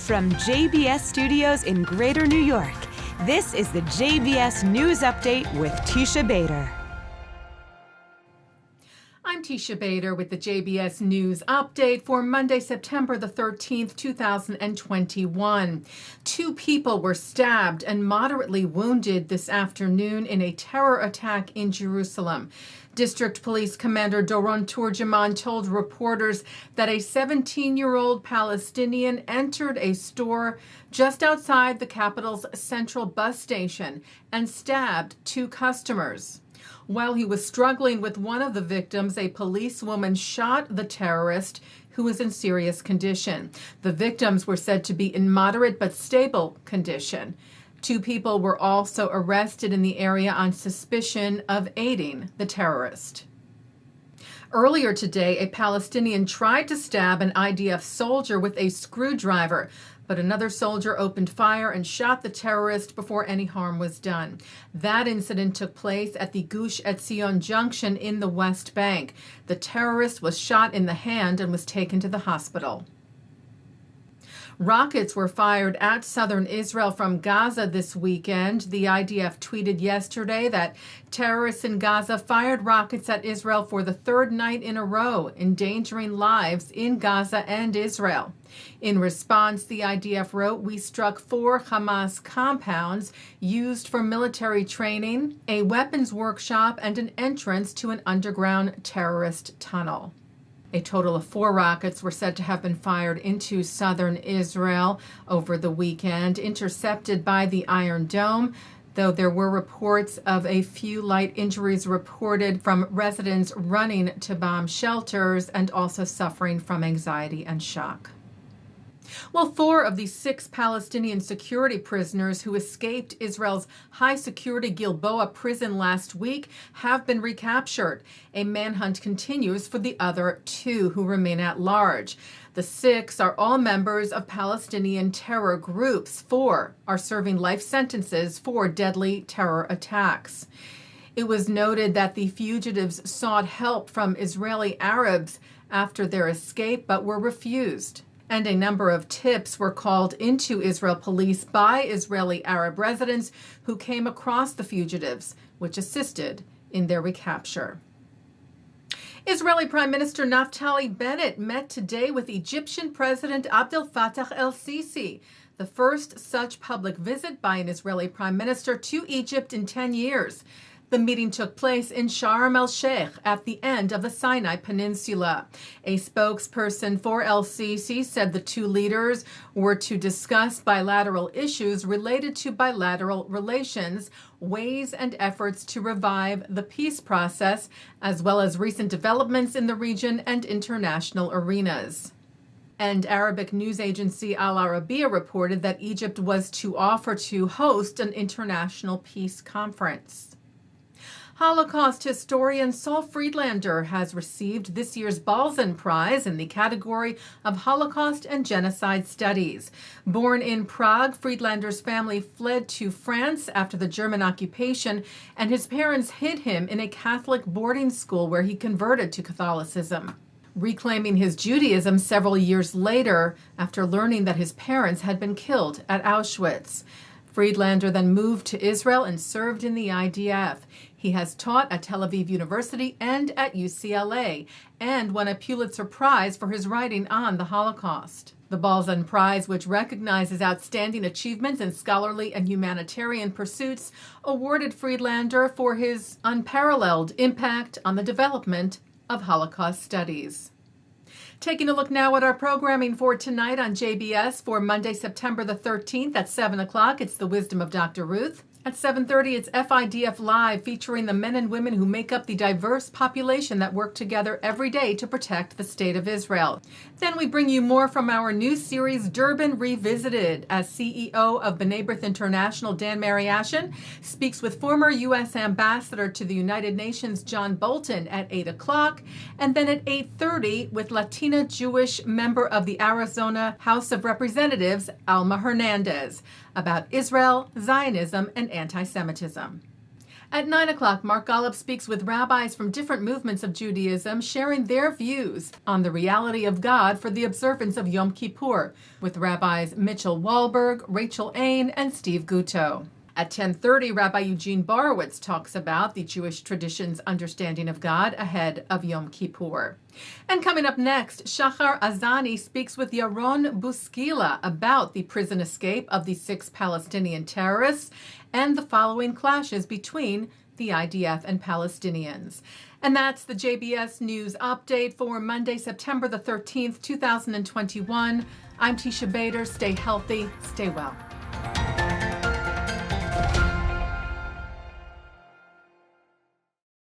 From JBS Studios in Greater New York, this is the JBS News Update with Teisha Bader. I'm Teisha Bader with the JBS News Update for Monday, September the 13th, 2021. 2 people were stabbed and moderately wounded this afternoon in a terror attack in Jerusalem. District Police Commander Doron Turgeman told reporters that a 17-year-old Palestinian entered a store just outside the capital's central bus station and stabbed 2 customers. While he was struggling with one of the victims, a policewoman shot the terrorist, who was in serious condition. The victims were said to be in moderate but stable condition. 2 people were also arrested in the area on suspicion of aiding the terrorist. Earlier today, a Palestinian tried to stab an IDF soldier with a screwdriver, but another soldier opened fire and shot the terrorist before any harm was done. That incident took place at the Gush Etzion Junction in the West Bank. The terrorist was shot in the hand and was taken to the hospital. Rockets were fired at southern Israel from Gaza this weekend. The IDF tweeted yesterday that terrorists in Gaza fired rockets at Israel for the 3rd night in a row, endangering lives in Gaza and Israel. In response, the IDF wrote, "We struck 4 Hamas compounds used for military training, a weapons workshop, and an entrance to an underground terrorist tunnel." A total of 4 rockets were said to have been fired into southern Israel over the weekend, intercepted by the Iron Dome, though there were reports of a few light injuries reported from residents running to bomb shelters and also suffering from anxiety and shock. Well, 4 of the 6 Palestinian security prisoners who escaped Israel's high-security Gilboa prison last week have been recaptured. A manhunt continues for the other 2 who remain at large. The 6 are all members of Palestinian terror groups. 4 are serving life sentences for deadly terror attacks. It was noted that the fugitives sought help from Israeli Arabs after their escape, but were refused. And a number of tips were called into Israel police by Israeli Arab residents who came across the fugitives, which assisted in their recapture. Israeli Prime Minister Naftali Bennett met today with Egyptian President Abdel Fattah el-Sisi, the first such public visit by an Israeli Prime Minister to Egypt in 10 years. The meeting took place in Sharm el-Sheikh at the end of the Sinai Peninsula. A spokesperson for el-Sisi said the 2 leaders were to discuss bilateral issues related to bilateral relations, ways and efforts to revive the peace process, as well as recent developments in the region and international arenas. And Arabic news agency Al Arabiya reported that Egypt was to offer to host an international peace conference. Holocaust historian Saul Friedlander has received this year's Balzan Prize in the category of Holocaust and Genocide Studies. Born in Prague, Friedlander's family fled to France after the German occupation, and his parents hid him in a Catholic boarding school where he converted to Catholicism, reclaiming his Judaism several years later after learning that his parents had been killed at Auschwitz. Friedlander then moved to Israel and served in the IDF. He has taught at Tel Aviv University and at UCLA, and won a Pulitzer Prize for his writing on the Holocaust. The Balzan Prize, which recognizes outstanding achievements in scholarly and humanitarian pursuits, awarded Friedlander for his unparalleled impact on the development of Holocaust studies. Taking a look now at our programming for tonight on JBS for Monday, September the 13th at 7 o'clock. It's The Wisdom of Dr. Ruth. At 7:30, it's FIDF Live, featuring the men and women who make up the diverse population that work together every day to protect the State of Israel. Then we bring you more from our new series, Durban Revisited, as CEO of B'nai B'rith International, Dan Mariaschin, speaks with former U.S. Ambassador to the United Nations John Bolton at 8 o'clock. And then at 8:30, with Latina Jewish member of the Arizona House of Representatives, Alma Hernandez, about Israel, Zionism, and antisemitism. At 9 o'clock, Mark Golub speaks with rabbis from different movements of Judaism, sharing their views on the reality of God for the observance of Yom Kippur, with rabbis Mitchell Wahlberg, Rachel Ain, and Steve Gutto. At 10:30, Rabbi Eugene Borowitz talks about the Jewish tradition's understanding of God ahead of Yom Kippur. And coming up next, Shahar Azani speaks with Yaron Buskila about the prison escape of the 6 Palestinian terrorists and the following clashes between the IDF and Palestinians. And that's the JBS News Update for Monday, September the 13th, 2021. I'm Teisha Bader. Stay healthy, stay well.